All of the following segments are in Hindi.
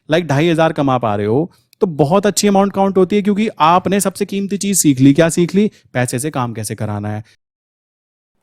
लाइक 2,500 कमा पा रहे हो तो बहुत अच्छी अमाउंट काउंट होती है, क्योंकि आपने सबसे कीमती चीज सीख ली। क्या सीख ली? पैसे से काम कैसे कराना है।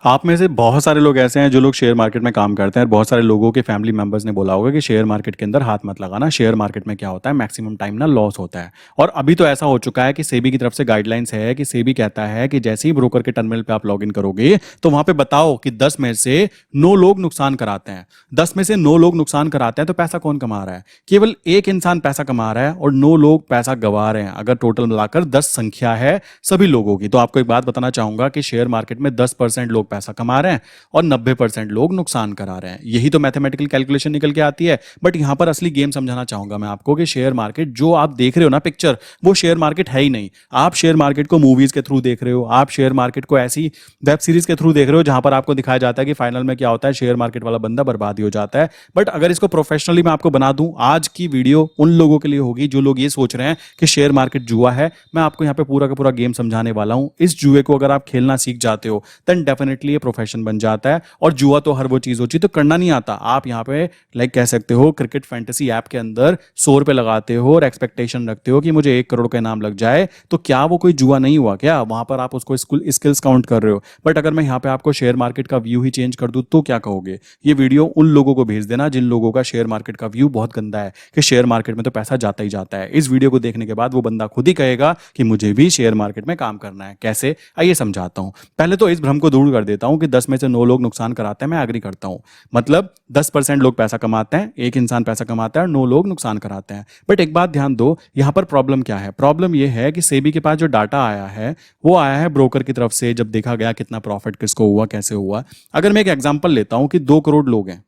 आप में से बहुत सारे लोग ऐसे हैं जो लोग शेयर मार्केट में काम करते हैं, और बहुत सारे लोगों के फैमिली मेंबर्स ने बोला होगा कि शेयर मार्केट के अंदर हाथ मत लगाना, शेयर मार्केट में क्या होता है मैक्सिमम टाइम ना लॉस होता है। और अभी तो ऐसा हो चुका है कि सेबी की तरफ से गाइडलाइंस है कि सेबी कहता है कि जैसे ही ब्रोकर के टर्मिनल पे आप लॉग इन करोगे तो वहां पे बताओ कि 10 में से 9 लोग नुकसान कराते हैं। 10 में से 9 लोग नुकसान कराते हैं तो पैसा कौन कमा रहा है? केवल एक इंसान पैसा कमा रहा है और 9 लोग पैसा गंवा रहे हैं। अगर टोटल मिलाकर 10 संख्या है सभी लोगों की, तो आपको एक बात बताना चाहूंगा कि शेयर मार्केट में 10% लोग पैसा कमा रहे हैं और 90% लोग नुकसान करा रहे हैं। यही तो मैथमेटिकल कैलकुलेशन निकल के आती है। बट यहां पर असली गेम समझाना चाहूंगा मैं आपको कि शेयर मार्केट जो आप देख रहे हो ना पिक्चर, वो शेयर मार्केट है ही नहीं। आप शेयर मार्केट को मूवीज के थ्रू देख रहे हो, आप शेयर मार्केट को ऐसी वेब सीरीज के थ्रू देख रहे हो जहां पर आपको दिखाया जाता है कि फाइनल में क्या होता है, शेयर मार्केट वाला बंदा बर्बाद ही हो जाता है। बट अगर इसको प्रोफेशनली मैं आपको बना दूं, आज की वीडियो उन लोगों के लिए होगी जो लोग ये सोच रहे हैं कि शेयर मार्केट जुआ है। मैं आपको यहाँ पे पूरा का पूरा गेम समझाने वाला हूं। इस जुए को अगर आप खेलना सीख जाते हो देन डेफिनेटली ये प्रोफेशन बन जाता है। और जुआ तो हर वो चीज होती है तो करना नहीं आता। आप यहाँ पे लाइक कह सकते हो क्रिकेट फैंटेसी ऐप के अंदर 100 रुपए लगाते हो और एक्सपेक्टेशन रखते हो कि मुझे 1 करोड़ का इनाम लग जाए, तो क्या वो कोई जुआ नहीं हुआ? क्या वहां पर आप उसको स्किल्स काउंट कर रहे हो? बट अगर मैं यहाँ पे आपको शेयर मार्केट का व्यू ही चेंज कर दूं तो क्या कहोगे? ये वीडियो उन लोगों को भेज देना जिन लोगों का शेयर मार्केट का व्यू बहुत गंदा है कि शेयर मार्केट में तो पैसा जाता ही जाता है। इस वीडियो को देखने के बाद वो बंदा खुद ही कहेगा कि मुझे भी शेयर मार्केट में काम करना है। कैसे? आइए समझाता हूं। पहले तो इस भ्रम को दूर कर देता हूं कि 10 में से 9 लोग नुकसान कराते हैं। मैं एग्री करता हूं, मतलब 10% लोग पैसा कमाते हैं, एक इंसान पैसा कमाता है और 9 लोग नुकसान कराते हैं। बट एक बात ध्यान दो, यहां पर प्रॉब्लम क्या है? प्रॉब्लम यह है कि सेबी के पास जो डाटा आया है वो आया है ब्रोकर की तरफ से, जब देखा गया कितना प्रॉफिट किसको हुआ, कैसे हुआ। अगर मैं एक एग्जांपल लेता हूं कि 2 करोड़ लोग हैं,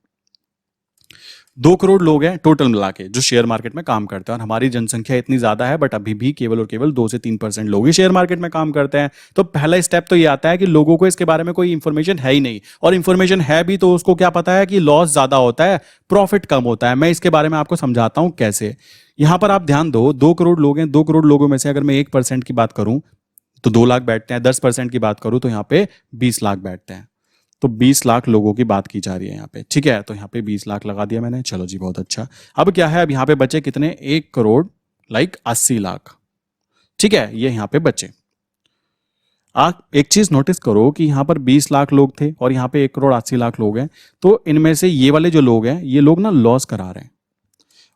2 करोड़ लोग हैं टोटल मिला के जो शेयर मार्केट में काम करते हैं, और हमारी जनसंख्या इतनी ज्यादा है बट अभी भी केवल और केवल 2 से 3% लोग ही शेयर मार्केट में काम करते हैं। तो पहला स्टेप तो ये आता है कि लोगों को इसके बारे में कोई इंफॉर्मेशन है ही नहीं, और इंफॉर्मेशन है भी तो उसको क्या पता है कि लॉस ज्यादा होता है, प्रॉफिट कम होता है। मैं इसके बारे में आपको समझाता हूं कैसे। यहां पर आप ध्यान दो, 2 करोड़ लोग हैं, 2 करोड़ लोगों में से अगर मैं 1% की बात करूं तो 2 लाख बैठते हैं, 10% की बात करूं तो यहां पे 20 लाख बैठते हैं। तो 20 लाख लोगों की बात की जा रही है यहाँ पे, ठीक है? तो यहाँ पे 20 लाख लगा दिया मैंने, चलो जी बहुत अच्छा। अब क्या है, अब यहाँ पे बचे कितने? 1 करोड़ लाइक 80 लाख, ठीक है? ये यहाँ पे बचे। आप एक चीज नोटिस करो कि यहाँ पर 20 लाख लोग थे और यहाँ पे 1 करोड़ 80 लाख लोग हैं। तो इनमें से ये वाले जो लोग हैं, ये लोग ना लॉस करा रहे हैं।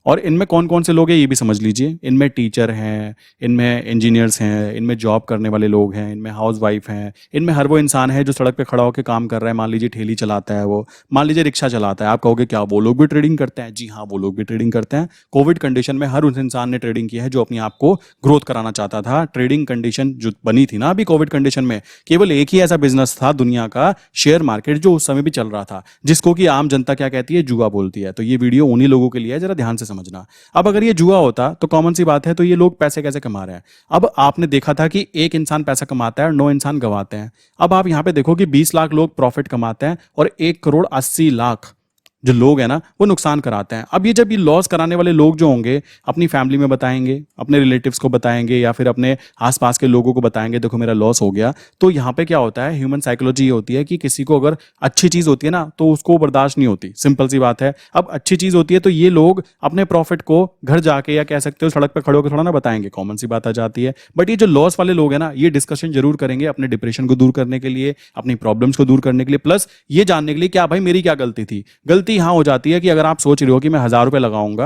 और इनमें कौन कौन से लोग हैं ये भी समझ लीजिए। इनमें टीचर हैं, इनमें इंजीनियर्स हैं, इनमें जॉब करने वाले लोग हैं, इनमें हाउस वाइफ हैं, इनमें हर वो इंसान है जो सड़क पे खड़ा होकर काम कर रहा है। मान लीजिए ठेली चलाता है वो, मान लीजिए रिक्शा चलाता है। आप कहोगे क्या वो लोग भी ट्रेडिंग करते हैं? जी हाँ, वो लोग भी ट्रेडिंग करते हैं। कोविड कंडीशन में हर उस इंसान ने ट्रेडिंग की है जो अपने आप को ग्रोथ कराना चाहता था। ट्रेडिंग कंडीशन जो बनी थी ना अभी कोविड कंडीशन में, केवल एक ही ऐसा बिजनेस था दुनिया का, शेयर मार्केट, जो उस समय भी चल रहा था, जिसको कि आम जनता क्या कहती है? जुआ बोलती है। तो ये वीडियो उन्हीं लोगों के लिए है, जरा ध्यान से समझना। अब अगर ये जुआ होता तो कॉमन सी बात है, तो ये लोग पैसे कैसे कमा रहे हैं? अब आपने देखा था कि एक इंसान पैसा कमाता है और 9 इंसान गंवाते हैं। अब आप यहां पे देखो कि 20 लाख लोग प्रॉफिट कमाते हैं और 1 करोड़ 80 लाख जो लोग हैं ना वो नुकसान कराते हैं। अब ये जब ये लॉस कराने वाले लोग जो होंगे अपनी फैमिली में बताएंगे, अपने रिलेटिव्स को बताएंगे, या फिर अपने आसपास के लोगों को बताएंगे देखो मेरा लॉस हो गया। तो यहाँ पे क्या होता है, ह्यूमन साइकोलॉजी ये होती है कि किसी को अगर अच्छी चीज होती है ना तो उसको बर्दाश्त नहीं होती, सिंपल सी बात है। अब अच्छी चीज होती है तो ये लोग अपने प्रॉफिट को घर जाके, या कह सकते हो सड़क पर खड़े होकर थोड़ा ना बताएंगे, कॉमन सी बात आ जाती है। बट ये जो लॉस वाले लोग हैं ना, ये डिस्कशन जरूर करेंगे अपने डिप्रेशन को दूर करने के लिए, अपनी प्रॉब्लम्स को दूर करने के लिए, प्लस ये जानने के लिए क्या भाई मेरी क्या गलती थी। गलती यहां हो जाती है कि अगर आप सोच रहे हो कि मैं 1,000 रुपए लगाऊंगा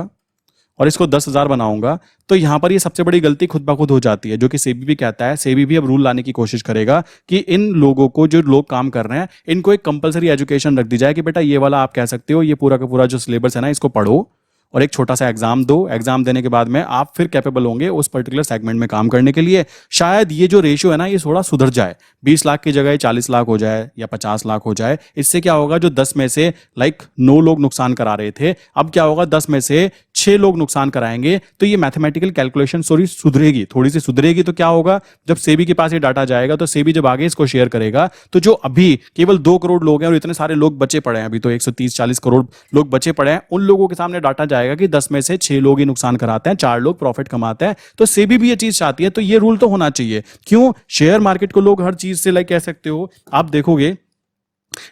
और इसको 10,000 बनाऊंगा, तो यहां पर ये सबसे बड़ी गलती खुद ब खुद हो जाती है, जो कि सेबी भी कहता है। सेबी भी अब रूल लाने की कोशिश करेगा कि इन लोगों को, जो लोग काम कर रहे हैं, इनको एक कंपलसरी एजुकेशन रख दी जाए कि बेटा ये वाला आप कह सकते हो, ये पूरा का पूरा जो सिलेबस है ना इसको पढ़ो और एक छोटा सा एग्जाम दो। एग्जाम देने के बाद में आप फिर कैपेबल होंगे उस पर्टिकुलर सेगमेंट में काम करने के लिए। शायद ये जो रेशियो है ना ये थोड़ा सुधर जाए, 20 लाख की जगह 40 लाख हो जाए या 50 लाख हो जाए। इससे क्या होगा, जो 10 में से 9 लोग नुकसान करा रहे थे, अब क्या होगा 10 में से 6 लोग नुकसान कराएंगे। तो ये मैथमेटिकल कैलकुलेशन सुधरेगी, थोड़ी सी सुधरेगी। तो क्या होगा, जब सेबी के पास ये डाटा जाएगा तो सेबी जब आगे इसको शेयर करेगा, तो जो अभी केवल 2 करोड़ लोग हैं और इतने सारे लोग बचे पड़े हैं, अभी तो 130-40 करोड़ लोग बचे पड़े हैं, उन लोगों के सामने डाटा जाएगा कि 10 में से 6 लोग ही नुकसान कराते हैं, 4 लोग प्रॉफिट कमाते हैं। तो सेबी भी ये चीज चाहती है, तो ये रूल तो होना चाहिए। क्यों? शेयर मार्केट को लोग हर चीज से कह सकते हो, आप देखोगे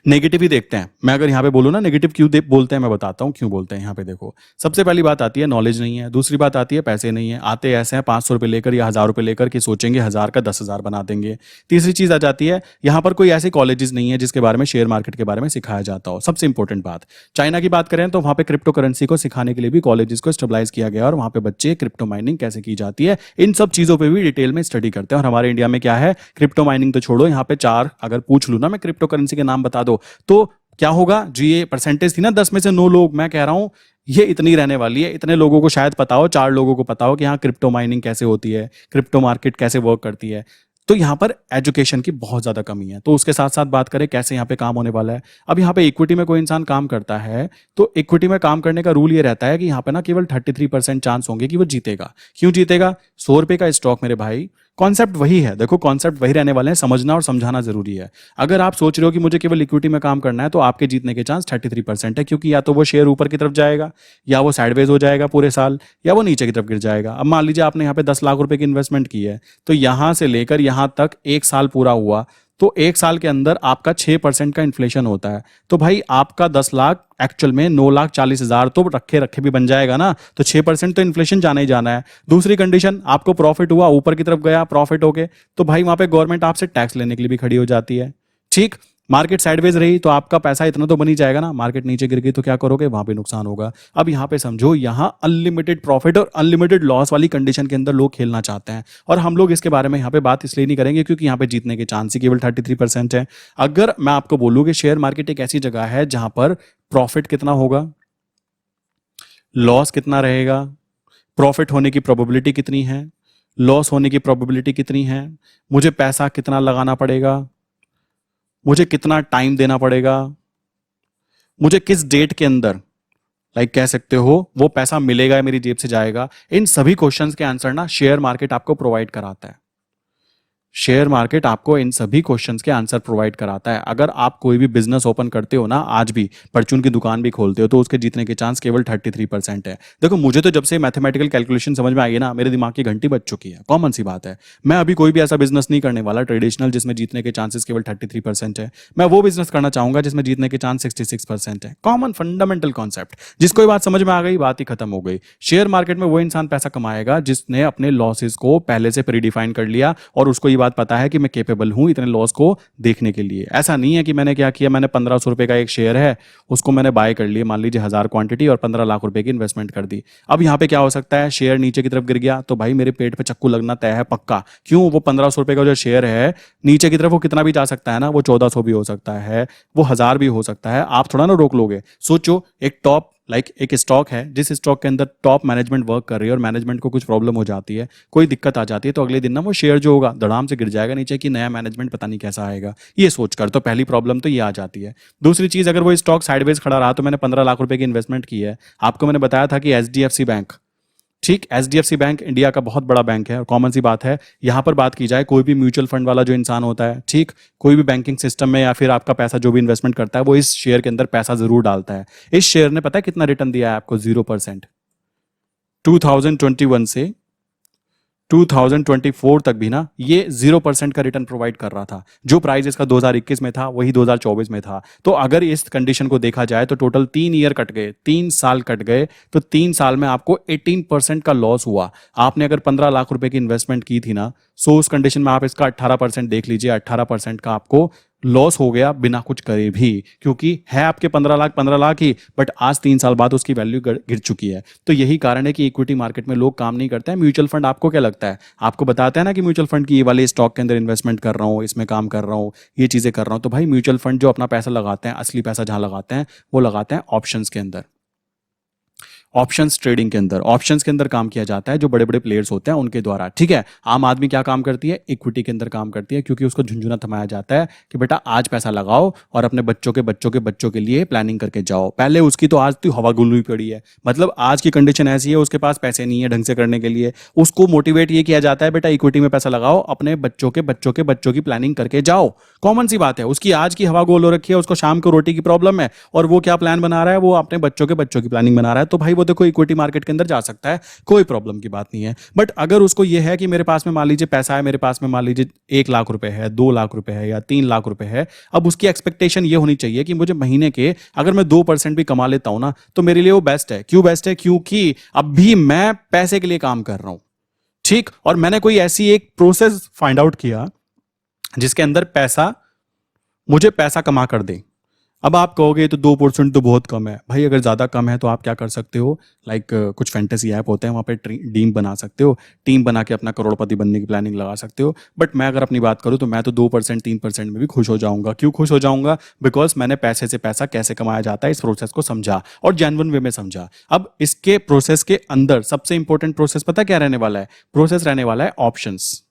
नेगेटिव ही देखते हैं। मैं अगर यहाँ पे बोलूँ ना नेगेटिव क्यों बोलते हैं, मैं बताता हूँ क्यों बोलते हैं। यहाँ पे देखो, सबसे पहली बात आती है नॉलेज नहीं है, दूसरी बात आती है पैसे नहीं है। आते ऐसे हैं 500 रुपये लेकर या 1000 रुपये लेकर कि सोचेंगे 1000 का 10,000 बना देंगे। तीसरी चीज आ जाती है, यहाँ पर कोई ऐसे कॉलेजेस नहीं है जिसके बारे में शेयर मार्केट के बारे में सिखाया जाता हो। सबसे इंपॉर्टेंट बात, चाइना की बात करें तो वहाँ पे क्रिप्टो करेंसी को सिखाने के लिए भी कॉलेजेस को स्टेबलाइज किया गया और वहाँ पे बच्चे क्रिप्टो माइनिंग कैसे की जाती है इन सब चीजों पर भी डिटेल में स्टडी करते हैं। और हमारे इंडिया में क्या है, क्रिप्टो माइनिंग तो छोड़ो, यहाँ पे 4 अगर पूछ लूँ ना मैं क्रिप्टो करेंसी के नाम बता दो तो क्या होगा जी। ये परसेंटेज थी ना 10 में से 9 लोग, मैं कह रहा हूं ये इतनी रहने वाली है। इतने लोगों को शायद पता हो, 4 लोगों को पता हो कि हाँ क्रिप्टो माइनिंग कैसे होती है, क्रिप्टो मार्केट कैसे वर्क करती है। तो यहाँ पर एजुकेशन की बहुत ज्यादा कमी है। तो उसके साथ साथ बात करें कैसे यहाँ पे काम होने वाला है। अब यहाँ पे इक्विटी में कोई इंसान काम करता है तो इक्विटी में काम करने का रूल ये रहता है कि यहाँ पे ना केवल 33% चांस होंगे कि वो जीतेगा। क्यों जीतेगा? 100 रुपए का स्टॉक मेरे भाई, कॉन्सेप्ट वही है। देखो कॉन्सेप्ट वही रहने वाले हैं, समझना और समझाना जरूरी है। अगर आप सोच रहे हो कि मुझे केवल इक्विटी में काम करना है तो आपके जीतने के चांस 33% है, क्योंकि या तो वो शेयर ऊपर की तरफ जाएगा, या वो साइडवेज हो जाएगा पूरे साल, या वो नीचे की तरफ गिर जाएगा। अब मान लीजिए आपने यहाँ पे 10 लाख रुपए की इन्वेस्टमेंट की है, तो यहां से लेकर यहां तक 1 साल पूरा हुआ तो 1 साल के अंदर आपका 6% का इन्फ्लेशन होता है। तो भाई आपका 10 लाख एक्चुअल में 9,40,000 तो रखे रखे भी बन जाएगा ना। तो 6% तो इन्फ्लेशन जाना ही जाना है। दूसरी कंडीशन, आपको प्रॉफिट हुआ, ऊपर की तरफ गया प्रॉफिट हो गए, तो भाई वहां पे गवर्नमेंट आपसे टैक्स लेने के लिए भी खड़ी हो जाती है। ठीक, मार्केट साइडवेज रही तो आपका पैसा इतना तो बन ही जाएगा ना, मार्केट नीचे गिर गई तो क्या करोगे, वहां पे नुकसान होगा। अब यहाँ पे समझो, यहाँ अनलिमिटेड प्रॉफिट और अनलिमिटेड लॉस वाली कंडीशन के अंदर लोग खेलना चाहते हैं, और हम लोग इसके बारे में यहाँ पे बात इसलिए नहीं करेंगे क्योंकि यहाँ पे जीतने के चांस ही केवल 33% है। अगर मैं आपको बोलूं कि शेयर मार्केट एक ऐसी जगह है जहां पर प्रॉफिट कितना होगा, लॉस कितना रहेगा, प्रॉफिट होने की प्रोबेबिलिटी कितनी है, लॉस होने की प्रोबेबिलिटी कितनी है, मुझे पैसा कितना लगाना पड़ेगा, मुझे कितना टाइम देना पड़ेगा, मुझे किस डेट के अंदर कह सकते हो वो पैसा मिलेगा, मेरी जेब से जाएगा, इन सभी क्वेश्चंस के आंसर ना शेयर मार्केट आपको प्रोवाइड कराता है। शेयर मार्केट आपको इन सभी क्वेश्चंस के आंसर प्रोवाइड कराता है। अगर आप कोई भी बिजनेस ओपन करते हो ना, आज भी परचून की दुकान भी खोलते हो, तो उसके जीतने के चांस केवल 33% है। देखो मुझे तो जब से मैथमेटिकल कैलकुलेशन समझ में आई है ना, मेरे दिमाग की घंटी बज चुकी है। कॉमन सी बात है, मैं अभी कोई भी ऐसा बिजनेस नहीं करने वाला ट्रेडिशनल जिसमें जीतने के चांसेस केवल 33% है। मैं वो बिजनेस करना चाहूंगा जिसमें जीतने के चांस 66% है। कॉमन फंडामेंटल कॉन्सेप्ट, जिसको ये बात समझ में आ गई, बात ही खत्म हो गई। शेयर मार्केट में वो इंसान पैसा कमाएगा जिसने अपने लॉसेस को पहले से प्रीडिफाइन कर लिया और उसको ये बात पता है कि मैं केपेबल हूं इतने लॉस को देखने के लिए। ऐसा नहीं है कि मैंने क्या किया, मैंने 1500 रुपए का एक शेयर है, उसको मैंने बाय कर लिया, मान लीजिए 1000 क्वांटिटी, और 15 लाख रुपए की इन्वेस्टमेंट कर दी। अब यहां पे क्या हो सकता है, शेयर नीचे की तरफ गिर गया तो भाई मेरे पेट पे चक्कू लगना तय है पक्का। क्यों? वो 1500 रुपए का जो शेयर है नीचे की तरफ वो कितना भी जा सकता है ना, वो 1400 भी हो सकता है, वो 1000 भी हो सकता है। आप थोड़ा ना रोक लोगे। सोचो एक टॉप एक स्टॉक है, जिस स्टॉक के अंदर टॉप मैनेजमेंट वर्क कर रही है और मैनेजमेंट को कुछ प्रॉब्लम हो जाती है, कोई दिक्कत आ जाती है, तो अगले दिन ना वो शेयर जो होगा धड़ाम से गिर जाएगा नीचे कि नया मैनेजमेंट पता नहीं कैसा आएगा। ये सोचकर तो पहली प्रॉब्लम तो ये आ जाती है। दूसरी चीज, अगर वो स्टॉक साइडवेज खड़ा रहा, तो मैंने 15 लाख रुपए की इन्वेस्टमेंट की है, आपको मैंने बताया था कि एचडीएफसी बैंक, ठीक, एचडीएफसी बैंक इंडिया का बहुत बड़ा बैंक है और कॉमन सी बात है। यहां पर बात की जाए, कोई भी म्यूचुअल फंड वाला जो इंसान होता है, ठीक, कोई भी बैंकिंग सिस्टम में या फिर आपका पैसा जो भी इन्वेस्टमेंट करता है, वो इस शेयर के अंदर पैसा जरूर डालता है। इस शेयर ने पता है कितना रिटर्न दिया है आपको? 0%। 2021 से 2024 तक भी ना ये 0% का रिटर्न प्रोवाइड कर रहा था। जो प्राइस इसका 2021 में था वही 2024 में था। तो अगर इस कंडीशन को देखा जाए तो टोटल 3 ईयर कट गए, 3 साल कट गए, तो 3 साल में आपको 18% का लॉस हुआ। आपने अगर 15 लाख रुपए की इन्वेस्टमेंट की थी ना, सो उस कंडीशन में आप इसका 18% देख लीजिए, 18% का आपको लॉस हो गया बिना कुछ करे भी, क्योंकि है आपके 15 लाख ही, बट आज 3 साल बाद उसकी वैल्यू गिर चुकी है। तो यही कारण है कि इक्विटी मार्केट में लोग काम नहीं करते हैं। म्यूचुअल फंड आपको क्या लगता है, आपको बताते हैं ना कि म्यूचुअल फंड की ये वाले स्टॉक के अंदर इन्वेस्टमेंट कर रहा हूँ, इसमें काम कर रहा हूँ, ये चीजें कर रहा हूँ। तो भाई म्यूचुअल फंड जो अपना पैसा लगाते हैं, असली पैसा जहां लगाते हैं वो लगाते हैं ऑप्शंस के अंदर, ऑप्शंस ट्रेडिंग के अंदर। ऑप्शंस के अंदर काम किया जाता है जो बड़े बड़े प्लेयर्स होते हैं उनके द्वारा, ठीक है। आम आदमी क्या काम करती है, इक्विटी के अंदर काम करती है, क्योंकि उसको झुंझुना थमाया जाता है कि बेटा आज पैसा लगाओ और अपने बच्चों के बच्चों के बच्चों के लिए प्लानिंग करके जाओ। पहले उसकी तो आज तो हवा गुल्लुई पड़ी है, मतलब आज की कंडीशन ऐसी है, उसके पास पैसे नहीं है ढंग से करने के लिए। उसको मोटिवेट ये किया जाता है, बेटा इक्विटी में पैसा लगाओ, अपने बच्चों के बच्चों के बच्चों की प्लानिंग करके जाओ। कॉमन सी बात है, उसकी आज की हवा गोल हो रखी है, उसको शाम को रोटी की प्रॉब्लम है, और वो क्या प्लान बना रहा है, वो अपने बच्चों के बच्चों की प्लानिंग बना रहा है। तो भाई वो देखो इक्विटी मार्केट के अंदर जा सकता है, कोई प्रॉब्लम की बात नहीं है। बट अगर उसको ये है कि मेरे पास में मान लीजिए पैसा है, मेरे पास में मान लीजिए 1 लाख रुपए है, 2 लाख रुपए है या 3 लाख रुपए है, अब उसकी एक्सपेक्टेशन ये होनी चाहिए कि मुझे महीने के अगर मैं 2% भी कमा लेता हूं ना तो मेरे लिए वो बेस्ट है। क्यों बेस्ट है? क्योंकि अभी मैं पैसे के लिए काम कर रहा हूं, ठीक। और मैंने कोई ऐसी एक प्रोसेस फाइंड आउट किया जिसके अंदर पैसा मुझे पैसा कमा कर दे। अब आप कहोगे तो 2% तो बहुत कम है भाई। अगर ज़्यादा कम है तो आप क्या कर सकते हो, लाइक कुछ फैंटेसी ऐप होते हैं, वहाँ पे टीम बना सकते हो, टीम बना के अपना करोड़पति बनने की प्लानिंग लगा सकते हो। बट मैं अगर अपनी बात करूँ तो मैं तो 2% 3% में भी खुश हो जाऊंगा। क्यों खुश हो जाऊंगा? बिकॉज मैंने पैसे से पैसा कैसे कमाया जाता है इस प्रोसेस को समझा और जेन्युइन वे में समझा। अब इसके प्रोसेस के अंदर सबसे इंपॉर्टेंट प्रोसेस पता क्या रहने वाला है? प्रोसेस रहने वाला है ऑप्शंस।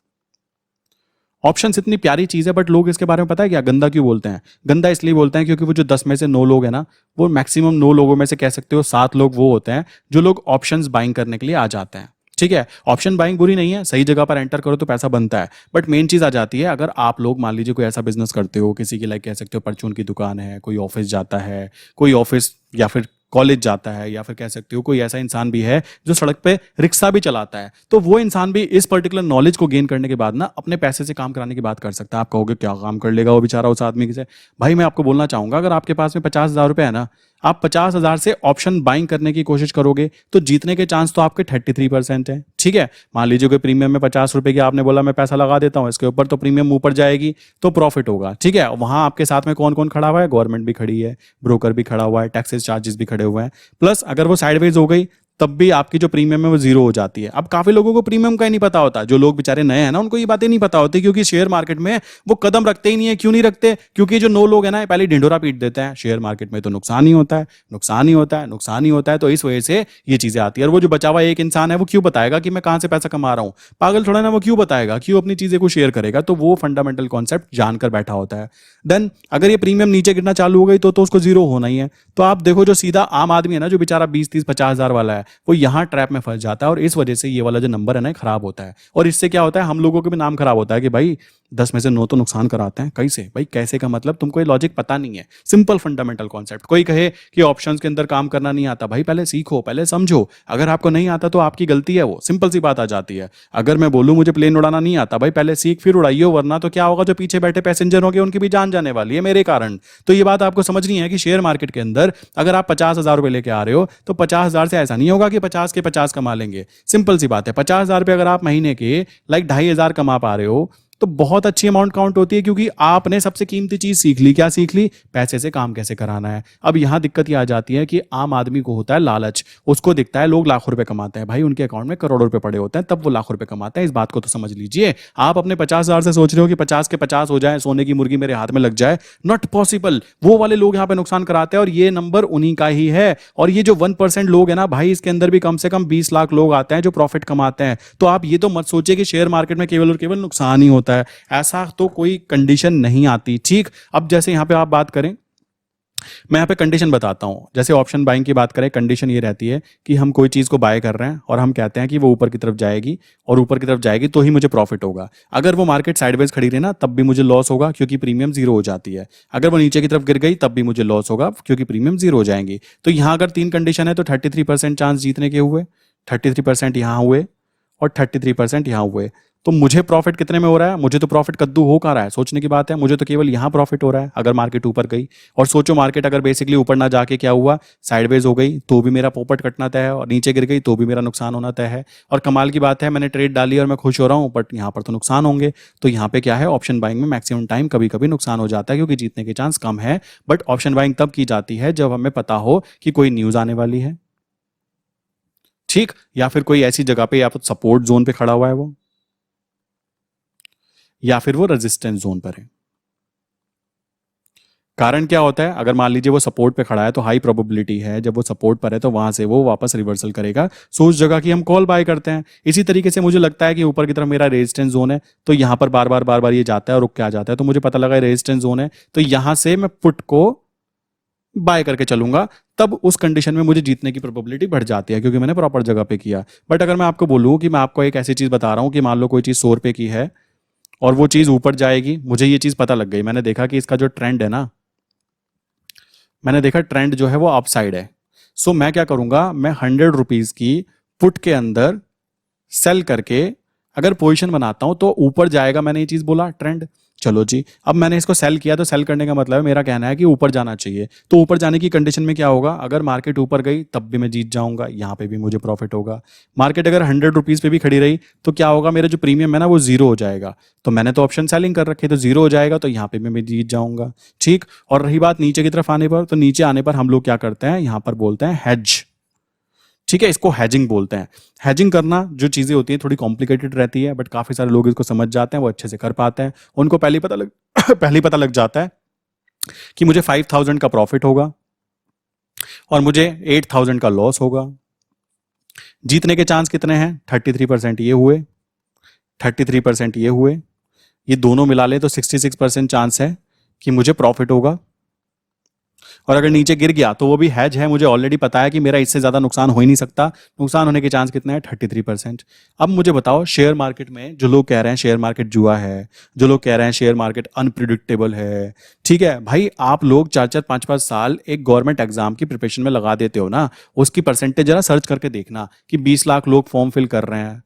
ऑप्शंस इतनी प्यारी चीज है बट लोग इसके बारे में पता है क्या गंदा क्यों बोलते हैं? गंदा इसलिए बोलते हैं क्योंकि वो जो 10 में से 9 लोग हैं ना, वो मैक्सिमम 9 लोगों में से कह सकते हो 7 लोग वो होते हैं जो लोग ऑप्शंस बाइंग करने के लिए आ जाते हैं। ठीक है, ऑप्शन बाइंग बुरी नहीं है, सही जगह पर एंटर करो तो पैसा बनता है। बट मेन चीज आ जाती है, अगर आप लोग मान लीजिए कोई ऐसा बिजनेस करते हो, किसी की लाइक कह सकते हो परचून की दुकान है, कोई ऑफिस जाता है, कोई ऑफिस या फिर कॉलेज जाता है, या फिर कह सकते हो कोई ऐसा इंसान भी है जो सड़क पे रिक्शा भी चलाता है, तो वो इंसान भी इस पर्टिकुलर नॉलेज को गेन करने के बाद ना अपने पैसे से काम कराने की बात कर सकता है। आप कहोगे क्या काम कर लेगा वो बेचारा उस आदमी से? भाई मैं आपको बोलना चाहूंगा, अगर आपके पास में 50,000 रुपए है ना, आप 50,000 से ऑप्शन बाइंग करने की कोशिश करोगे तो जीतने के चांस तो आपके 33% है। ठीक है, मान लीजिए कोई प्रीमियम में 50 रुपए की आपने बोला मैं पैसा लगा देता हूं इसके ऊपर, तो प्रीमियम ऊपर जाएगी तो प्रॉफिट होगा। ठीक है, वहां आपके साथ में कौन कौन खड़ा हुआ है? गवर्नमेंट भी खड़ी है, ब्रोकर भी खड़ा हुआ है, टैक्सेस चार्जेस भी खड़े हुए हैं। प्लस अगर वो साइडवेज हो गई तब भी आपकी जो प्रीमियम है वो जीरो हो जाती है। अब काफी लोगों को प्रीमियम का ही नहीं पता होता, जो लोग बेचारे नए हैं ना उनको ये बातें नहीं पता होती, क्योंकि शेयर मार्केट में वो कदम रखते ही नहीं है। क्यों नहीं रखते? क्योंकि जो 9 लोग हैं ना पहले ढिंढोरा पीट देते हैं, शेयर मार्केट में तो नुकसान ही होता है, नुकसान ही होता है, नुकसान ही होता है। तो इस वजह से ये चीजें आती है। और वो जो बचा हुआ एक इंसान है वो क्यों बताएगा कि मैं कहां से पैसा कमा रहा हूं? पागल थोड़ा ना, वो क्यों बताएगा, क्यों अपनी चीजें को शेयर करेगा? तो वो फंडामेंटल कॉन्सेप्ट जानकर बैठा होता है। देन अगर ये प्रीमियम नीचे गिरना चालू हो गई तो उसको जीरो होना ही है। तो आप देखो जो सीधा आम आदमी है ना, जो बेचारा 20 30 50 हजार वाला है, वो यहाँ ट्रैप में फंस जाता है और इस वजह से ये वाला जो नंबर है ना खराब होता है। और इससे क्या होता है, हम लोगों के भी नाम खराब होता है कि भाई 10 में से 9 तो नुकसान कराते हैं। कैसे भाई? कैसे का मतलब तुमको ये लॉजिक पता नहीं है। Simple fundamental concept. कोई कहे कि ऑप्शंस के अंदर काम करना नहीं आता, भाई पहले सीखो, पहले समझो। अगर आपको नहीं आता तो आपकी गलती है, वो सिंपल सी बात आ जाती है। अगर मैं बोलूं मुझे प्लेन उड़ाना नहीं आता, भाई पहले सीख फिर उड़ाइयो, वरना तो क्या होगा, जो पीछे बैठे पैसेंजर होंगे उनकी भी जान जाने वाली है मेरे कारण। तो ये बात आपको समझनी है कि शेयर मार्केट के अंदर अगर आप 50,000 रुपए लेके आ रहे हो तो 50,000 से ऐसा नहीं होगा कि 50 के 50 कमा लेंगे। सिंपल सी बात है, 50,000 रुपए अगर आप महीने के लाइक 2,500 कमा पा रहे हो तो बहुत अच्छी अमाउंट काउंट होती है, क्योंकि आपने सबसे कीमती चीज सीख ली। क्या सीख ली? पैसे से काम कैसे कराना है। अब यहां दिक्कत यह आ जाती है कि आम आदमी को होता है लालच, उसको दिखता है लोग लाखों रुपए कमाते हैं, भाई उनके अकाउंट में करोड़ों रुपए पड़े होते हैं, तब वो लाखों रुपए कमाते हैं। इस बात को तो समझ लीजिए। आप अपने 50,000 से सोच रहे हो कि 50 के 50 हो जाए, सोने की मुर्गी मेरे हाथ में लग जाए, नॉट पॉसिबल। वो वाले लोग यहाँ पे नुकसान कराते हैं और ये नंबर उन्हीं का ही है। और ये जो 1% लोग हैं ना भाई, इसके अंदर भी कम से कम 20 लाख लोग आते हैं जो प्रॉफिट कमाते हैं। तो आप ये तो मत सोचिए कि शेयर मार्केट में केवल और केवल नुकसान ही होता है, ऐसा तो कोई कंडीशन नहीं आती। ठीक, अब जैसे यहां पे आप बात करें, मैं यहाँ पे कंडीशन बताता हूँ। जैसे ऑप्शन बाइंग की बात करें, कंडीशन ये रहती है कि हम कोई चीज़ को बाय कर रहे हैं और हम कहते हैं कि वो ऊपर की तरफ जाएगी, और ऊपर की तरफ जाएगी तो ही मुझे प्रॉफिट होगा। अगर वो मार्केट साइडवेज खड़ी रही ना तब भी मुझे लॉस होगा, क्योंकि प्रीमियम जीरो हो जाती है। अगर वो नीचे की तरफ गिर गई तब भी मुझे लॉस होगा, क्योंकि प्रीमियम जीरो हो जाएंगी। तो यहाँ अगर 3 कंडीशन है तो 33% चांस जीतने के हुए, 33% यहाँ हुए और 33% यहाँ हुए। तो मुझे प्रॉफिट कितने में हो रहा है? मुझे तो प्रॉफिट कद्दू हो कहाँ रहा है, सोचने की बात है। मुझे तो केवल यहाँ प्रॉफिट हो रहा है अगर मार्केट ऊपर गई। और सोचो मार्केट अगर बेसिकली ऊपर ना जाके क्या हुआ, साइडवेज हो गई, तो भी मेरा पोपट कटना तय है, और नीचे गिर गई तो भी मेरा नुकसान होना तय है। और कमाल की बात है, मैंने ट्रेड डाली और मैं खुश हो रहा हूँ, बट यहाँ पर तो नुकसान होंगे। तो यहाँ पे क्या है, ऑप्शन बाइंग में मैक्सिमम टाइम कभी कभी नुकसान हो जाता है, क्योंकि जीतने के चांस कम है। बट ऑप्शन बाइंग तब की जाती है जब हमें पता हो कि कोई न्यूज आने वाली है, ठीक, या फिर कोई ऐसी जगह पे या तो सपोर्ट जोन पे खड़ा हुआ है वो, या फिर वो रेजिस्टेंस जोन पर है। कारण क्या होता है, अगर मान लीजिए वो सपोर्ट पे खड़ा है तो हाई प्रोबेबिलिटी है जब वो सपोर्ट पर है तो वहां से वो वापस रिवर्सल करेगा, सो उस जगह की हम कॉल बाय करते हैं। इसी तरीके से मुझे लगता है कि ऊपर की तरफ मेरा रेजिस्टेंस जोन है, तो यहां पर बार बार ये जाता है और रुक के आ जाता है, तो मुझे पता लगा रेजिस्टेंस जोन है, तो यहां से मैं पुट को बाय करके चलूंगा। तब उस कंडीशन में मुझे जीतने की प्रोबेबिलिटी बढ़ जाती है, क्योंकि मैंने प्रॉपर जगह पे किया। बट अगर मैं आपको बोलूं कि मैं आपको एक ऐसी चीज बता रहा हूं कि मान लो कोई चीज 100 रुपए की है और वो चीज ऊपर जाएगी, मुझे ये चीज पता लग गई, मैंने देखा कि इसका जो ट्रेंड है ना, मैंने देखा ट्रेंड जो है वो अपसाइड है, सो मैं क्या करूंगा, मैं 100 रुपीज की पुट के अंदर सेल करके अगर पोजीशन बनाता हूं तो ऊपर जाएगा। मैंने ये चीज बोला ट्रेंड, चलो जी, अब मैंने इसको सेल किया तो सेल करने का मतलब है, मेरा कहना है कि ऊपर जाना चाहिए। तो ऊपर जाने की कंडीशन में क्या होगा, अगर मार्केट ऊपर गई तब भी मैं जीत जाऊंगा, यहाँ पे भी मुझे प्रॉफिट होगा। मार्केट अगर 100 रुपीज पे भी खड़ी रही तो क्या होगा, मेरा जो प्रीमियम है ना वो जीरो हो जाएगा। तो मैंने तो ऑप्शन सेलिंग कर रखी है, तो जीरो हो जाएगा, तो यहाँ पे भी मैं जीत जाऊंगा। ठीक। और रही बात नीचे की तरफ आने पर, तो नीचे आने पर हम लोग क्या करते हैं, यहाँ पर बोलते हैं हेज। ठीक है, इसको हैजिंग बोलते हैं। हैजिंग करना जो चीजें होती हैं थोड़ी कॉम्प्लिकेटेड रहती है, बट काफी सारे लोग इसको समझ जाते हैं, वो अच्छे से कर पाते हैं। उनको पहले ही पता लग पहले ही पता लग जाता है कि मुझे 5000 का प्रॉफिट होगा और मुझे 8000 का लॉस होगा। जीतने के चांस कितने हैं, 33% ये हुए, 33% ये हुए, ये दोनों मिला ले तो 66% चांस है कि मुझे प्रॉफिट होगा। और अगर नीचे गिर गया तो वो भी हैज है, मुझे ऑलरेडी पता है कि मेरा इससे ज्यादा नुकसान हो ही नहीं सकता। नुकसान होने के चांस कितने हैं, 33%। अब मुझे बताओ, शेयर मार्केट में जो लोग कह रहे हैं शेयर मार्केट जुआ है, जो लोग कह रहे हैं शेयर मार्केट अनप्रिडिक्टेबल है, ठीक है भाई, आप लोग 4-4 5-5 साल एक गवर्नमेंट एग्जाम की प्रिपरेशन में लगा देते हो ना, उसकी परसेंटेज जरा सर्च करके देखना कि 20 लाख लोग फॉर्म फिल कर रहे हैं,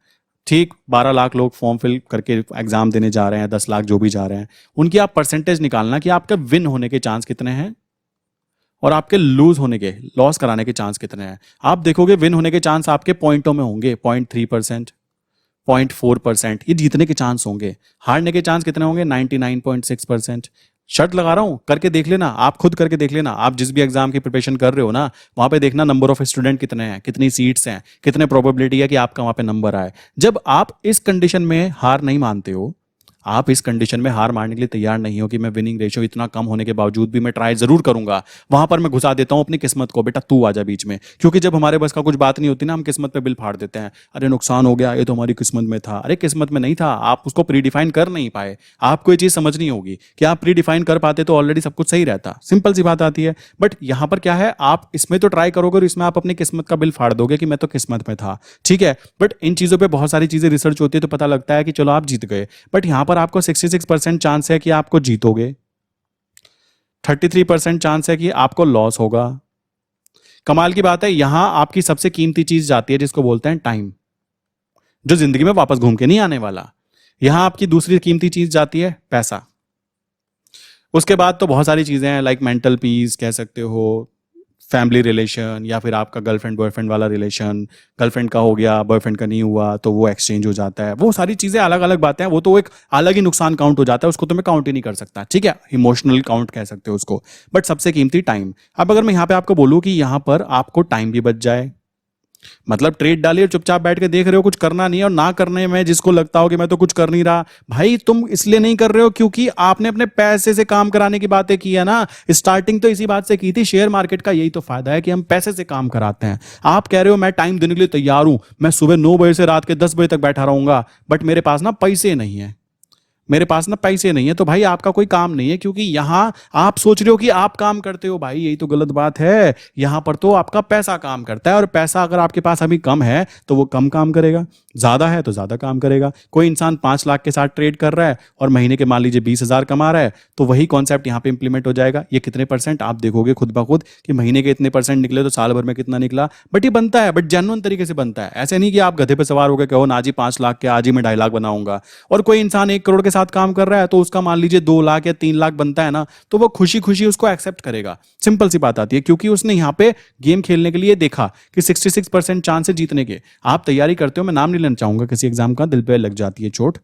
ठीक, 12 लाख लोग फॉर्म फिल करके एग्जाम देने जा रहे हैं, 10 लाख जो भी जा रहे हैं, उनकी आप परसेंटेज निकालना कि आपका विन होने के चांस कितने हैं और आपके लूज होने के, लॉस कराने के चांस कितने हैं। आप देखोगे विन होने के चांस आपके पॉइंटों में होंगे, 0.3%, 0.4%, ये जीतने के चांस होंगे। हारने के चांस कितने होंगे, 99.6%। शर्त लगा रहा हूं, करके देख लेना, आप खुद करके देख लेना। आप जिस भी एग्जाम की प्रिपरेशन कर रहे हो ना, वहां पे देखना नंबर ऑफ स्टूडेंट कितने हैं, कितनी सीट्स हैं, कितने प्रोबेबिलिटी है कि आपका वहां पे नंबर आए। जब आप इस कंडीशन में हार नहीं मानते हो, आप इस कंडीशन में हार मानने के लिए तैयार नहीं हो कि मैं विनिंग रेशियो इतना कम होने के बावजूद भी मैं ट्राई जरूर करूंगा, वहां पर मैं घुसा देता हूं अपनी किस्मत को, बेटा तू आजा बीच में। क्योंकि जब हमारे बस का कुछ बात नहीं होती ना, हम किस्मत पे बिल फाड़ देते हैं, अरे नुकसान हो गया, ये तो हमारी किस्मत में था। अरे किस्मत में नहीं था, आप उसको प्री डिफाइन कर नहीं पाए। आपको ये चीज समझनी होगी कि आप प्री डिफाइन कर पाते तो ऑलरेडी सब कुछ सही रहता, सिंपल सी बात आती है। बट यहां पर क्या है, आप इसमें तो ट्राई करोगे और इसमें आप अपनी किस्मत का बिल फाड़ दोगे कि मैं तो किस्मत में था, ठीक है। बट इन चीजों पर बहुत सारी चीजें रिसर्च होती है तो पता लगता है कि चलो आप जीत गए, बट यहां पर आपको 66% चांस है कि आपको जीतोगे, 33% चांस है कि आपको लॉस होगा। कमाल की बात है, यहां आपकी सबसे कीमती चीज जाती है जिसको बोलते हैं टाइम, जो जिंदगी में वापस घूम के नहीं आने वाला। यहां आपकी दूसरी कीमती चीज जाती है पैसा। उसके बाद तो बहुत सारी चीजें हैं, लाइक मेंटल पीस कह सकते हो, फैमिली रिलेशन, या फिर आपका गर्लफ्रेंड बॉयफ्रेंड वाला रिलेशन, गर्लफ्रेंड का हो गया बॉयफ्रेंड का नहीं हुआ तो वो एक्सचेंज हो जाता है। वो सारी चीजें अलग अलग बातें हैं, वो तो एक अलग ही नुकसान काउंट हो जाता है, उसको तो मैं काउंट ही नहीं कर सकता, ठीक है, इमोशनल काउंट कह सकते हो उसको। बट सबसे कीमती टाइम। अब अगर मैं यहाँ पे आपको बोलूँ कि यहाँ पर आपको टाइम भी बच जाए, मतलब ट्रेड डालिए, चुपचाप बैठ के देख रहे हो, कुछ करना नहीं है, और ना करने में जिसको लगता हो कि मैं तो कुछ कर नहीं रहा, भाई तुम इसलिए नहीं कर रहे हो क्योंकि आपने अपने पैसे से काम कराने की बातें की है ना। स्टार्टिंग तो इसी बात से की थी, शेयर मार्केट का यही तो फायदा है कि हम पैसे से काम कराते हैं। आप कह रहे हो मैं टाइम देने के लिए तैयार हूं, मैं सुबह 9 बजे से रात के 10 बजे तक बैठा रहूंगा, बट मेरे पास ना पैसे नहीं है, मेरे पास ना पैसे नहीं है, तो भाई आपका कोई काम नहीं है, क्योंकि यहां आप सोच रहे हो कि आप काम करते हो, भाई यही तो गलत बात है। यहां पर तो आपका पैसा काम करता है, और पैसा अगर आपके पास अभी कम है तो वो कम काम करेगा, ज्यादा है तो ज्यादा काम करेगा। कोई इंसान 5 लाख के साथ ट्रेड कर रहा है और महीने के मान लीजिए 20,000 कमा रहा है, तो वही कॉन्सेप्ट यहाँ पे इंप्लीमेंट हो जाएगा। ये कितने परसेंट आप देखोगे खुद ब खुद कि महीने के इतने परसेंट निकले तो साल भर में कितना निकला, बट ये बनता है, बट जेन्युइन तरीके से बनता है। ऐसे नहीं कि आप गधे पे सवार होकर कहो ना जी 5 लाख के आज ही मैं 2.5 लाख बनाऊंगा, और कोई इंसान 1 करोड़ के साथ काम कर रहा है तो उसका मान लीजिए 2 लाख या 3 लाख बनता है ना, तो वो खुशी खुशी उसको एक्सेप्ट करेगा। सिंपल सी बात आती है, क्योंकि उसने यहाँ पे गेम खेलने के लिए देखा कि 66% चांस है जीतने के। आप तैयारी करते हो, मैं नाम नहीं लेना चाहूंगा किसी एग्जाम का, दिल पे लग जाती है चोट,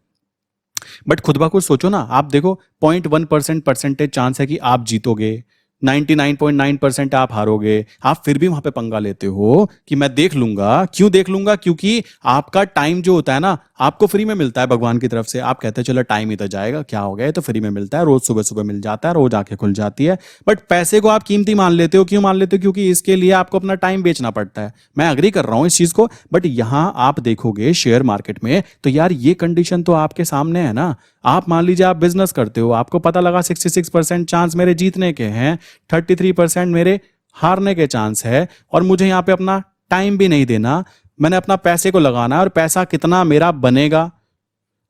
बट खुद ब खुद सोचो ना, आप देखो 0.1% परसेंटेज चांस है कि आप जीतोगे, 99.9% आप हारोगे। आप फिर भी वहां पे पंगा लेते हो कि मैं देख लूंगा। क्यों देख लूंगा? क्योंकि आपका टाइम जो होता है ना, आपको फ्री में मिलता है भगवान की तरफ से। आप कहते हैं चलो टाइम इधर जाएगा, क्या हो गया, तो फ्री में मिलता है, रोज सुबह सुबह मिल जाता है, रोज आंखें खुल जाती है। बट पैसे को आप कीमती मान लेते हो। क्यों मान लेते हो? क्योंकि इसके लिए आपको अपना टाइम बेचना पड़ता है। मैं अग्री कर रहा हूं इस चीज को, बट यहां आप देखोगे शेयर मार्केट में तो यार ये कंडीशन तो आपके सामने है ना। आप मान लीजिए आप बिजनेस करते हो, आपको पता लगा 66% चांस मेरे जीतने के हैं, 33% मेरे हारने के चांस है, और मुझे यहां पे अपना टाइम भी नहीं देना, मैंने अपना पैसे को लगाना है, और पैसा कितना मेरा बनेगा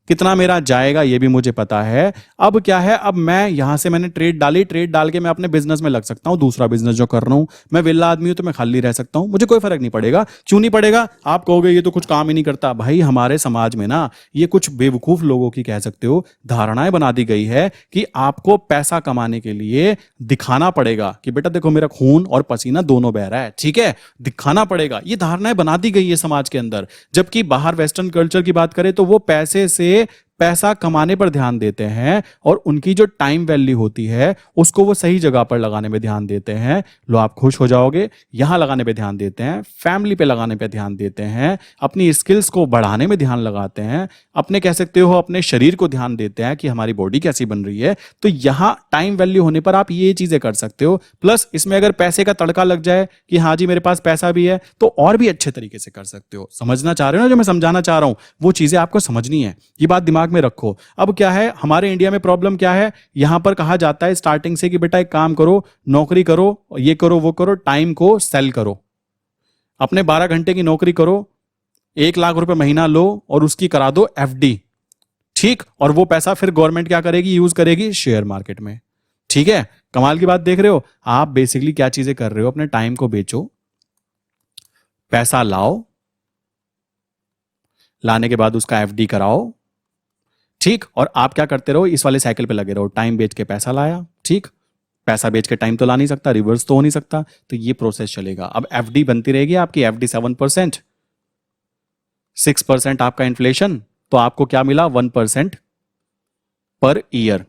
कितना मेरा जाएगा ये भी मुझे पता है। अब क्या है, अब मैं यहां से मैंने ट्रेड डाली, ट्रेड डाल के मैं अपने बिजनेस में लग सकता हूं, दूसरा बिजनेस जो कर रहा हूं। मैं विल्ला आदमी हूं तो मैं खाली रह सकता हूं, मुझे कोई फर्क नहीं पड़ेगा। क्यों नहीं पड़ेगा? आप कहोगे ये तो कुछ काम ही नहीं करता। भाई हमारे समाज में ना ये कुछ बेवकूफ लोगों की कह सकते हो धारणाएं बना दी गई है कि आपको पैसा कमाने के लिए दिखाना पड़ेगा कि बेटा देखो मेरा खून और पसीना दोनों बह रहा है, ठीक है, दिखाना पड़ेगा। ये धारणाएं बना दी गई है समाज के अंदर। जबकि बाहर वेस्टर्न कल्चर की बात करें तो वो पैसे से पैसा कमाने पर ध्यान देते हैं और उनकी जो टाइम वैल्यू होती है उसको वो सही जगह पर लगाने में ध्यान देते हैं। लो आप खुश हो जाओगे, यहां लगाने पे ध्यान देते हैं, फैमिली पे लगाने पे ध्यान देते हैं, अपनी स्किल्स को बढ़ाने में ध्यान लगाते हैं, अपने कह सकते हो अपने शरीर को ध्यान देते हैं कि हमारी बॉडी कैसी बन रही है। तो यहां टाइम वैल्यू होने पर आप ये चीजें कर सकते हो। प्लस इसमें अगर पैसे का तड़का लग जाए कि हाँ जी मेरे पास पैसा भी है, तो और भी अच्छे तरीके से कर सकते हो। समझना चाह रहे हो ना जो मैं समझाना चाह रहा हूं, वो चीजें आपको समझनी है, ये बात दिमाग में रखो। अब क्या है हमारे इंडिया में प्रॉब्लम क्या है, यहां पर कहा जाता है स्टार्टिंग से कि बेटा एक काम करो, नौकरी करो, ये करो वो करो, टाइम को सेल करो, अपने 12 घंटे की नौकरी करो, 1 लाख रुपए महीना लो और उसकी करा दो एफडी, ठीक, और वो पैसा फिर गवर्नमेंट क्या करेगी, यूज करेगी शेयर मार्केट में। ठीक है, कमाल की बात देख रहे हो आप। बेसिकली क्या चीजें कर रहे हो, अपने टाइम को बेचो, पैसा लाओ, लाने के बाद उसका एफडी कराओ, ठीक, और आप क्या करते रहो, इस वाले साइकिल पे लगे रहो, टाइम बेच के पैसा लाया, ठीक, पैसा बेच के टाइम तो ला नहीं सकता, रिवर्स तो हो नहीं सकता, तो ये प्रोसेस चलेगा। अब एफडी बनती रहेगी आपकी, एफडी 7%, 6% आपका इन्फ्लेशन, तो आपको क्या मिला 1% पर ईयर,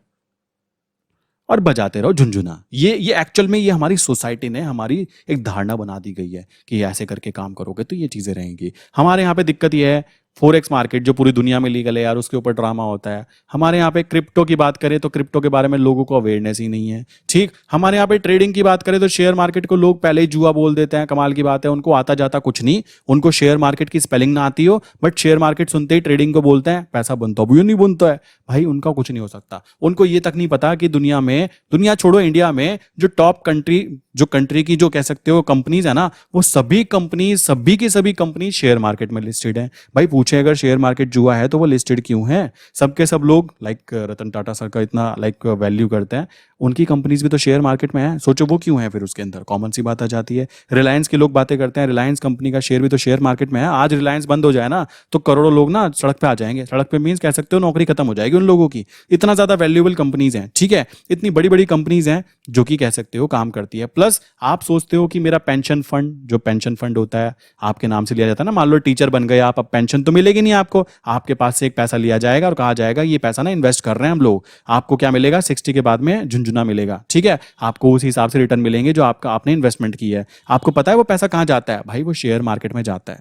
और बजाते रहो झुंझुना। ये एक्चुअल में ये हमारी सोसाइटी ने हमारी एक धारणा बना दी गई है कि ऐसे करके काम करोगे तो ये चीजें रहेंगी। हमारे यहाँ पे दिक्कत ये है, फॉरेक्स मार्केट जो पूरी दुनिया में लीगल है यार, उसके ऊपर ड्रामा होता है। हमारे यहाँ पे क्रिप्टो की बात करें तो क्रिप्टो के बारे में लोगों को अवेयरनेस ही नहीं है, ठीक। हमारे यहाँ पे ट्रेडिंग की बात करें तो शेयर मार्केट को लोग पहले ही जुआ बोल देते हैं। कमाल की बात है, उनको आता जाता कुछ नहीं, उनको शेयर मार्केट की स्पेलिंग ना आती हो, बट शेयर मार्केट सुनते ही ट्रेडिंग को बोलते हैं, पैसा बनता भी नहीं बनता है। भाई उनका कुछ नहीं हो सकता। उनको ये तक नहीं पता कि दुनिया में, दुनिया छोड़ो इंडिया में, जो टॉप कंट्री, जो कंट्री की जो कह सकते हो कंपनीज है ना, वो सभी कंपनीज, सभी की सभी कंपनी शेयर मार्केट में लिस्टेड है। भाई पूछे अगर शेयर मार्केट जुआ है तो वो लिस्टेड क्यों है? सबके सब लोग लाइक रतन टाटा सर का इतना लाइक वैल्यू करते हैं, उनकी कंपनीज भी तो शेयर मार्केट में है। सोचो वो क्यों है फिर उसके अंदर, कॉमन सी बात आ जाती है। रिलायंस के लोग बातें करते हैं, रिलायंस कंपनी का शेयर भी तो शेयर मार्केट में है। आज रिलायंस बंद हो जाए ना तो करोड़ों लोग ना सड़क पे आ जाएंगे। सड़क पे मीन्स कह सकते हो नौकरी खत्म हो जाएगी उन लोगों की। इतना ज्यादा वैल्यूएबल कंपनीज हैं, ठीक है, इतनी बड़ी बड़ी कंपनीज हैं जो कि कह सकते हो काम करती है। प्लस आप सोचते हो कि मेरा पेंशन फंड, जो पेंशन फंड होता है आपके नाम से लिया जाता है ना, मान लो टीचर बन गए आप, अब पेंशन तो मिलेगी नहीं आपको, आपके पास से एक पैसा लिया जाएगा और कहा जाएगा ये पैसा ना इन्वेस्ट कर रहे हैं हम लोग, आपको क्या मिलेगा 60 के बाद में झुंझुना मिलेगा, ठीक है। आपको उस हिसाब से रिटर्न मिलेंगे जो आपका आपने इन्वेस्टमेंट की है। आपको पता है वो पैसा कहां जाता है? भाई वो शेयर मार्केट में जाता है।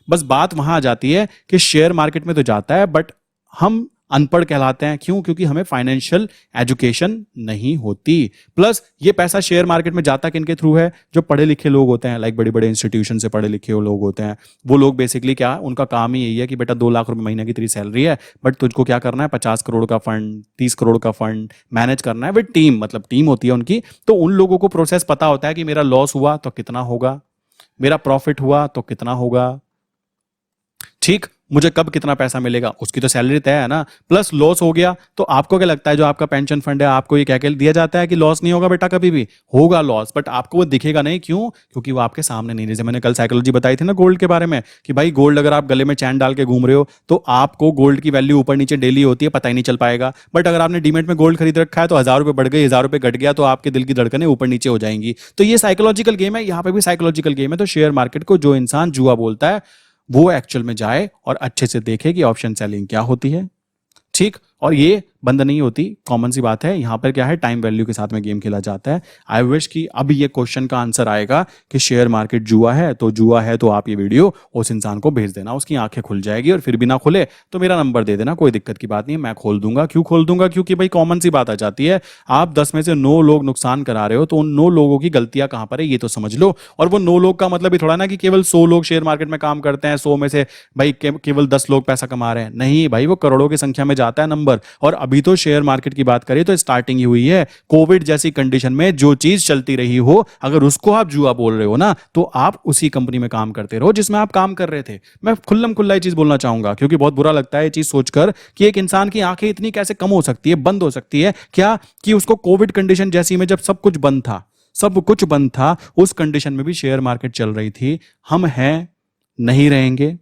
बस बात वहां आ जाती है कि शेयर मार्केट में तो जाता है बट हम अनपढ़ कहलाते हैं। क्यों? क्योंकि हमें फाइनेंशियल एजुकेशन नहीं होती। प्लस ये पैसा शेयर मार्केट में जाता किनके थ्रू है? जो पढ़े लिखे लोग होते हैं, लाइक बड़े बड़े इंस्टीट्यूशन से पढ़े लिखे लोग होते हैं। वो लोग बेसिकली क्या, उनका काम ही यही है कि बेटा 2 लाख रुपए महीने की तेरी सैलरी है, बट तुझको क्या करना है, 50 करोड़ का फंड, 30 करोड़ का फंड मैनेज करना है विद टीम, मतलब टीम होती है उनकी। तो उन लोगों को प्रोसेस पता होता है कि मेरा लॉस हुआ तो कितना होगा, मेरा प्रॉफिट हुआ तो कितना होगा, ठीक, मुझे कब कितना पैसा मिलेगा, उसकी तो सैलरी तय है ना। प्लस लॉस हो गया तो आपको क्या लगता है, जो आपका पेंशन फंड है आपको ये कह के दिया जाता है कि लॉस नहीं होगा बेटा, कभी भी होगा लॉस, बट आपको वो दिखेगा नहीं। क्यों? क्योंकि वो आपके सामने नहीं। जैसे मैंने कल साइकोलॉजी बताई थी ना गोल्ड के बारे में, कि भाई गोल्ड अगर आप गले में चैन डाल के घूम रहे हो तो आपको गोल्ड की वैल्यू ऊपर नीचे डेली होती है, पता ही नहीं चल पाएगा। बट अगर आपने डीमेट में गोल्ड खरीद रखा है तो 1000 रुपए बढ़ गए, 1000 रुपए घट गया तो आपके दिल की धड़कनें ऊपर नीचे हो जाएंगी। तो ये साइकोलॉजिकल गेम है, यहाँ पे भी साइकोलॉजिकल गेम है। तो शेयर मार्केट को जो इंसान जुआ बोलता है वो एक्चुअल में जाए और अच्छे से देखे कि ऑप्शन सेलिंग क्या होती है, ठीक, और ये बंद नहीं होती। कॉमन सी बात है, यहां पर क्या है, टाइम वैल्यू के साथ में गेम खेला जाता है। आई विश कि अब ये क्वेश्चन का आंसर आएगा कि शेयर मार्केट जुआ है, तो जुआ है तो आप ये वीडियो उस इंसान को भेज देना, उसकी आंखें खुल जाएगी। और फिर भी ना खुले तो मेरा नंबर दे देना, कोई दिक्कत की बात नहीं है, मैं खोल दूंगा। क्यों खोल दूंगा? क्योंकि भाई कॉमन सी बात आ जाती है, आप 10 में से 9 लोग नुकसान करा रहे हो, तो उन 9 लोगों की गलतियां कहां पर है ये तो समझ लो। और वो 9 लोग का मतलब भी थोड़ा ना कि केवल 100 लोग शेयर मार्केट में काम करते हैं, 100 में से भाई केवल 10 लोग पैसा कमा रहे हैं। नहीं भाई, वो करोड़ों की संख्या में जाता है नंबर। ऊपर। और अभी तो शेयर मार्केट की बात करें तो स्टार्टिंग ही हुई है। कोविड जैसी कंडीशन में जो चीज चलती रही हो, अगर उसको आप जुआ बोल रहे हो ना, तो आप उसी कंपनी में काम करते रहो जिसमें आप काम कर रहे थे। मैं खुल्लम खुल्ला ये चीज बोलना चाहूंगा, क्योंकि बहुत बुरा लगता है ये चीज सोचकर कि एक इंसान की आंखें इतनी कैसे कम हो सकती है, बंद हो सकती है क्या, कि उसको कोविड कंडीशन जैसी में, जब सब कुछ बंद था, सब कुछ बंद था, उस कंडीशन में भी शेयर मार्केट चल रही थी। हम हैं, नहीं रहेंगे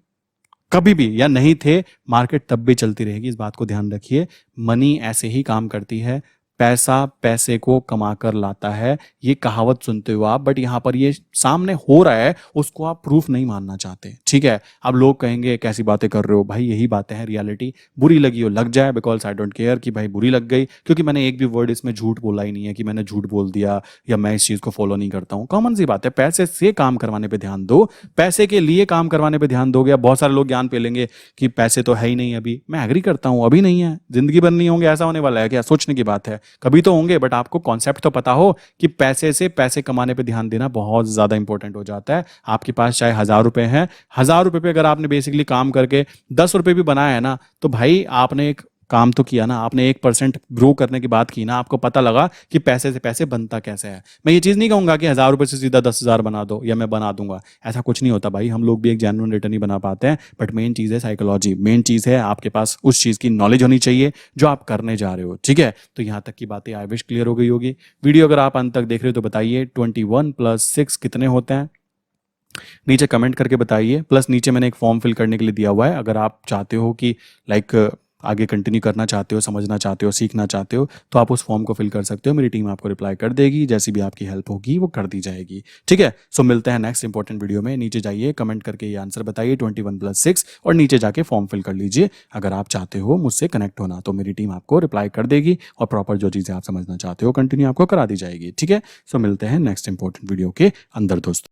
कभी भी, या नहीं थे, मार्केट तब भी चलती रहेगी, इस बात को ध्यान रखिए। मनी ऐसे ही काम करती है, पैसा पैसे को कमा कर लाता है, ये कहावत सुनते हो आप, बट यहां पर ये सामने हो रहा है, उसको आप प्रूफ नहीं मानना चाहते, ठीक है। अब लोग कहेंगे कैसी बातें कर रहे हो भाई, यही बातें हैं, रियलिटी। बुरी लगी हो लग जाए, बिकॉज आई डोंट केयर कि भाई बुरी लग गई, क्योंकि मैंने एक भी वर्ड इसमें झूठ बोला ही नहीं है कि मैंने झूठ बोल दिया या मैं इस चीज को फॉलो नहीं करता हूं। कॉमन सी बात है, पैसे से काम करवाने पे ध्यान दो, पैसे के लिए काम करवाने पे ध्यान दोगे। अब बहुत सारे लोग ज्ञान पे लेंगे कि पैसे तो है ही नहीं अभी, मैं एग्री करता हूं, अभी नहीं है, जिंदगी भर नहीं होंगे, ऐसा होने वाला है क्या, सोचने की बात है। कभी तो होंगे, बट आपको कॉन्सेप्ट तो पता हो कि पैसे से पैसे कमाने पे ध्यान देना बहुत ज्यादा इंपॉर्टेंट हो जाता है। आपके पास चाहे 1,000 रुपए हैं, 1,000 रुपए पे अगर आपने बेसिकली काम करके 10 रुपए भी बनाया है ना, तो भाई आपने एक काम तो किया ना, आपने 1% ग्रो करने की बात की ना, आपको पता लगा कि पैसे से पैसे बनता कैसे है। मैं ये चीज नहीं कहूंगा कि 1,000 रुपए से सीधा 10,000 बना दो या मैं बना दूंगा, ऐसा कुछ नहीं होता भाई, हम लोग भी एक जेन्युइन रिटर्न ही बना पाते हैं। बट मेन चीज है साइकोलॉजी, मेन चीज है आपके पास उस चीज की नॉलेज होनी चाहिए जो आप करने जा रहे हो, ठीक है। तो यहाँ तक की बातें आई विश क्लियर हो गई होगी। वीडियो अगर आप अंत तक देख रहे हो तो बताइए 21+6 कितने होते हैं, नीचे कमेंट करके बताइए। प्लस नीचे मैंने एक फॉर्म फिल करने के लिए दिया हुआ है, अगर आप चाहते हो कि लाइक आगे कंटिन्यू करना चाहते हो, समझना चाहते हो, सीखना चाहते हो, तो आप उस फॉर्म को फिल कर सकते हो। मेरी टीम आपको रिप्लाई कर देगी, जैसी भी आपकी हेल्प होगी वो कर दी जाएगी, ठीक है। सो मिलते हैं नेक्स्ट इंपॉर्टेंट वीडियो में। नीचे जाइए, कमेंट करके ये आंसर बताइए 21+6, और नीचे जाके फॉर्म फिल कर लीजिए। अगर आप चाहते हो मुझसे कनेक्ट होना तो मेरी टीम आपको रिप्लाई कर देगी, और प्रॉपर जो चीज़ें आप समझना चाहते हो कंटिन्यू आपको करा दी जाएगी, ठीक है। सो मिलते हैं नेक्स्ट इंपॉर्टेंट वीडियो के अंदर दोस्तों।